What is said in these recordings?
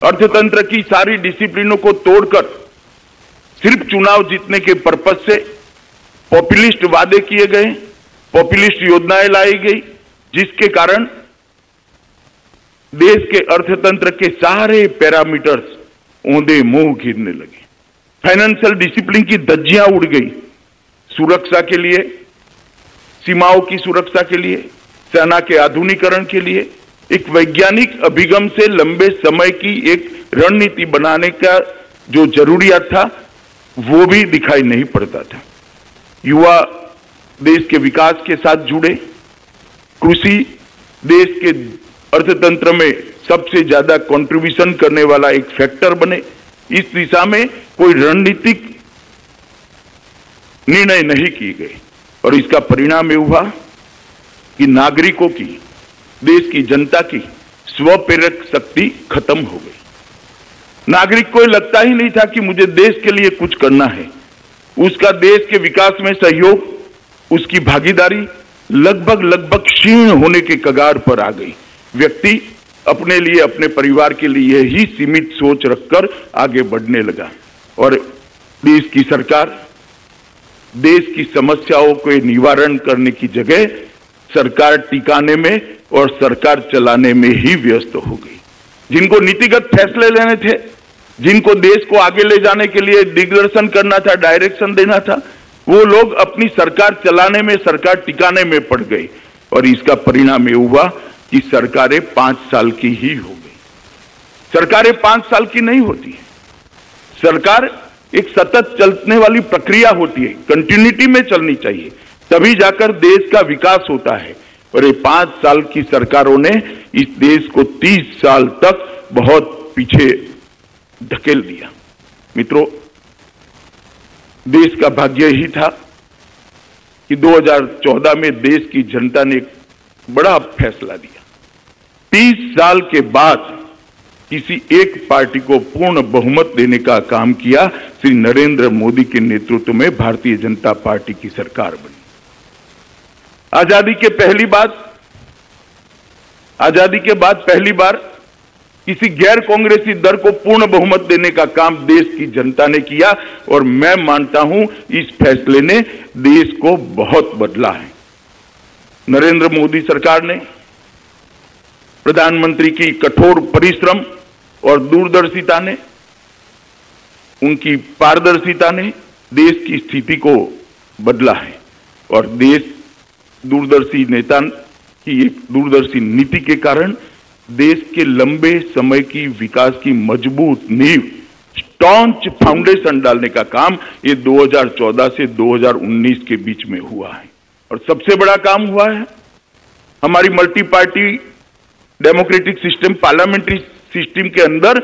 अर्थतंत्र की सारी डिसिप्लिनों को तोड़कर सिर्फ चुनाव जीतने के पर्पज से पॉपुलिस्ट वादे किए गए, पॉपुलिस्ट योजनाएं लाई गई, जिसके कारण देश के अर्थतंत्र के सारे पैरामीटर्स औंधे मुंह गिरने लगे। फाइनेंशियल डिसिप्लिन की धज्जियां उड़ गई। सुरक्षा के लिए, सीमाओं की सुरक्षा के लिए, सेना के आधुनिकीकरण के लिए एक वैज्ञानिक अभिगम से लंबे समय की एक रणनीति बनाने का जो जरूरियात था वो भी दिखाई नहीं पड़ता था। युवा देश के विकास के साथ जुड़े, कृषि देश के अर्थतंत्र में सबसे ज्यादा कंट्रीब्यूशन करने वाला एक फैक्टर बने, इस दिशा में कोई रणनीतिक निर्णय नहीं किए गए और इसका परिणाम ये हुआ कि नागरिकों की, देश की जनता की स्वप्रेरक शक्ति खत्म हो गई। नागरिक को लगता ही नहीं था कि मुझे देश के लिए कुछ करना है। उसका देश के विकास में सहयोग, उसकी भागीदारी लगभग क्षीण होने के कगार पर आ गई। व्यक्ति अपने लिए, अपने परिवार के लिए ही सीमित सोच रखकर आगे बढ़ने लगा और देश की सरकार देश की समस्याओं के निवारण करने की जगह सरकार टिकाने में और सरकार चलाने में ही व्यस्त हो गई। जिनको नीतिगत फैसले लेने थे, जिनको देश को आगे ले जाने के लिए दिग्दर्शन करना था, डायरेक्शन देना था, वो लोग अपनी सरकार चलाने में, सरकार टिकाने में पड़ गए और इसका परिणाम ये हुआ कि सरकारें 5 साल की ही हो गई। सरकारें 5 साल की नहीं होती है। सरकार एक सतत चलने वाली प्रक्रिया होती है, कंटिन्यूटी में चलनी चाहिए, तभी जाकर देश का विकास होता है। और ये 5 साल की सरकारों ने इस देश को 30 साल तक बहुत पीछे धकेल दिया। मित्रों, देश का भाग्य ही था कि 2014 में देश की जनता ने एक बड़ा फैसला दिया। 30 साल के बाद किसी एक पार्टी को पूर्ण बहुमत देने का काम किया। श्री नरेंद्र मोदी के नेतृत्व में भारतीय जनता पार्टी की सरकार बनी। आजादी के बाद पहली बार किसी गैर कांग्रेसी दल को पूर्ण बहुमत देने का काम देश की जनता ने किया और मैं मानता हूं इस फैसले ने देश को बहुत बदला है। नरेंद्र मोदी सरकार ने, प्रधानमंत्री की कठोर परिश्रम और दूरदर्शिता ने, उनकी पारदर्शिता ने देश की स्थिति को बदला है और देश दूरदर्शी नेता की एक दूरदर्शी नीति के कारण देश के लंबे समय की विकास की मजबूत नींव, स्टॉन्च फाउंडेशन डालने का काम ये 2014 से 2019 के बीच में हुआ है। और सबसे बड़ा काम हुआ है हमारी multi party democratic system, parliamentary system के अंदर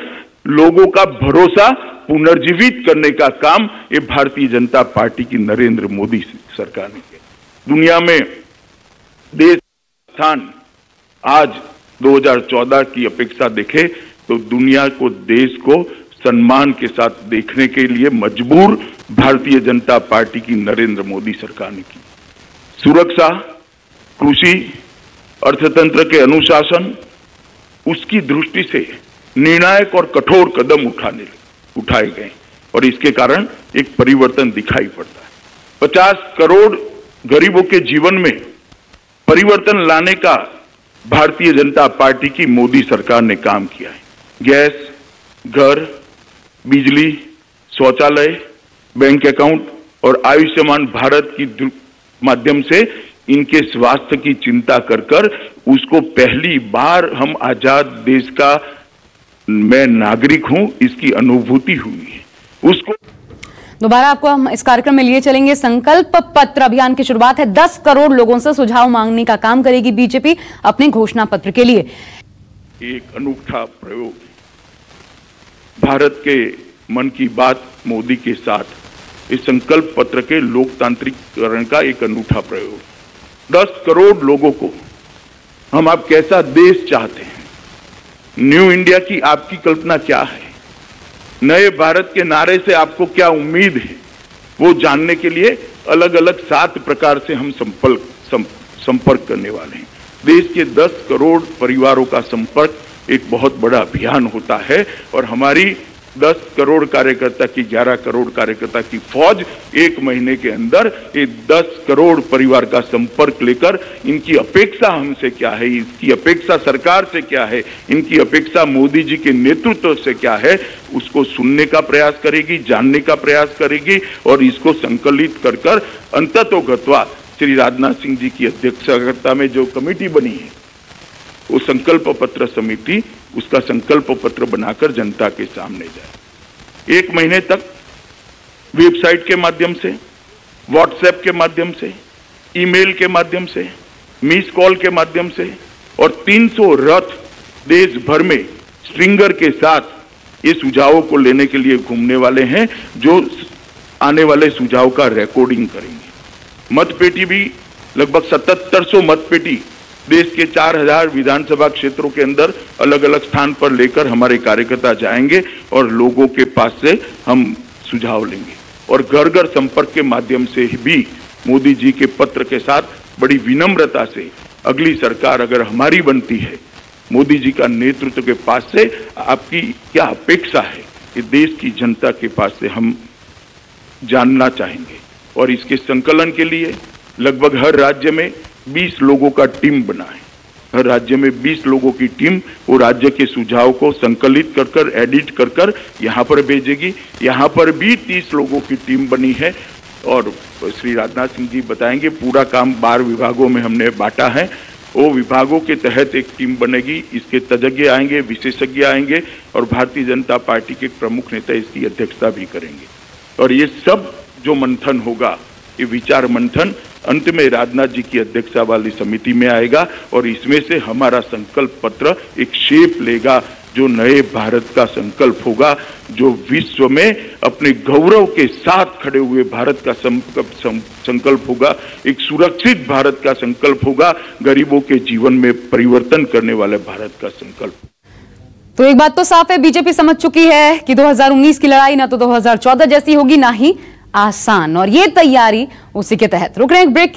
लोगों का भरोसा पुनर्जीवित करने का काम ये भारतीय जनता पार्टी की नरेंद्र मोदी सरकार ने किया। दुनिया में देश का स्थान आज 2014 की अपेक्षा देखे तो दुनिया को, देश को सम्मान के साथ देखने के लिए मजबूर भारतीय जनता पार्टी की नरेंद्र मोदी सरकार ने की। सुरक्षा, कृषि, अर्थतंत्र के अनुशासन, उसकी दृष्टि से निर्णायक और कठोर कदम उठाए गए और इसके कारण एक परिवर्तन दिखाई पड़ता है। 50 करोड़ गरीबों के जीवन में परिवर्तन लाने का भारतीय जनता पार्टी की मोदी सरकार ने काम किया है। गैस, घर, बिजली, शौचालय, बैंक अकाउंट और आयुष्मान भारत की माध्यम से इनके स्वास्थ्य की चिंता कर उसको पहली बार हम आजाद देश का मैं नागरिक हूं इसकी अनुभूति हुई है। उसको दोबारा आपको हम इस कार्यक्रम में लिए चलेंगे। संकल्प पत्र अभियान की शुरुआत है। 10 करोड़ लोगों से सुझाव मांगने का काम करेगी बीजेपी अपने घोषणा पत्र के लिए। एक अनूठा प्रयोग, भारत के मन की बात मोदी के साथ इस संकल्प पत्र के लोकतांत्रिकरण का एक अनूठा प्रयोग। 10 करोड़ लोगों को हम आप कैसा देश चाहते हैं, न्यू इंडिया की आपकी कल्पना क्या है, नए भारत के नारे से आपको क्या उम्मीद है, वो जानने के लिए अलग अलग 7 प्रकार से हम संपर्क करने वाले हैं। देश के 10 करोड़ परिवारों का संपर्क एक बहुत बड़ा अभियान होता है और हमारी 10 करोड़ कार्यकर्ता की 11 करोड़ कार्यकर्ता की फौज एक महीने के अंदर ये 10 करोड़ परिवार का संपर्क लेकर इनकी अपेक्षा हमसे क्या है, इसकी अपेक्षा सरकार से क्या है, इनकी अपेक्षा मोदी जी के नेतृत्व से क्या है, उसको सुनने का प्रयास करेगी, जानने का प्रयास करेगी और इसको संकलित कर कर अंततोगत्वा श्री राजनाथ सिंह जी की अध्यक्षता में जो कमेटी बनी है वो संकल्प पत्र समिति उसका संकल्प पत्र बनाकर जनता के सामने जाए। एक महीने तक वेबसाइट के माध्यम से, व्हाट्सएप के माध्यम से, ईमेल के माध्यम से, मिस कॉल के माध्यम से और 300 रथ देश भर में स्ट्रिंगर के साथ ये सुझावों को लेने के लिए घूमने वाले हैं जो आने वाले सुझाव का रिकॉर्डिंग करेंगे। मतपेटी भी लगभग 7700 मतपेटी देश के 4000 विधानसभा क्षेत्रों के अंदर अलग अलग स्थान पर लेकर हमारे कार्यकर्ता जाएंगे और लोगों के पास से हम सुझाव लेंगे और घर घर संपर्क के माध्यम से भी मोदी जी के पत्र के साथ बड़ी विनम्रता से अगली सरकार अगर हमारी बनती है, मोदी जी का नेतृत्व के पास से आपकी क्या अपेक्षा है, ये देश की जनता के पास से हम जानना चाहेंगे। और इसके संकलन के लिए लगभग हर राज्य में 20 लोगों का टीम बना है। हर राज्य में 20 लोगों की टीम वो राज्य के सुझाव को संकलित कर कर एडिट कर कर यहाँ पर भेजेगी। यहाँ पर भी 30 लोगों की टीम बनी है और श्री राजनाथ सिंह जी बताएंगे पूरा काम 12 विभागों में हमने बांटा है। वो विभागों के तहत एक टीम बनेगी, इसके तज्ञ आएंगे, विशेषज्ञ आएंगे और भारतीय जनता पार्टी के प्रमुख नेता इसकी अध्यक्षता भी करेंगे। और ये सब जो मंथन होगा, ये विचार मंथन अंत में राजनाथ जी की अध्यक्षता वाली समिति में आएगा और इसमें से हमारा संकल्प पत्र एक शेप लेगा जो नए भारत का संकल्प होगा, जो विश्व में अपने गौरव के साथ खड़े हुए भारत का संकल्प होगा, एक सुरक्षित भारत का संकल्प होगा, गरीबों के जीवन में परिवर्तन करने वाले भारत का संकल्प। तो एक बात तो साफ है, बीजेपी समझ चुकी है कि 2019 की लड़ाई ना तो 2014 जैसी होगी ना ही आसान, और ये तैयारी उसी के तहत। रुक रहे हैं एक ब्रेक।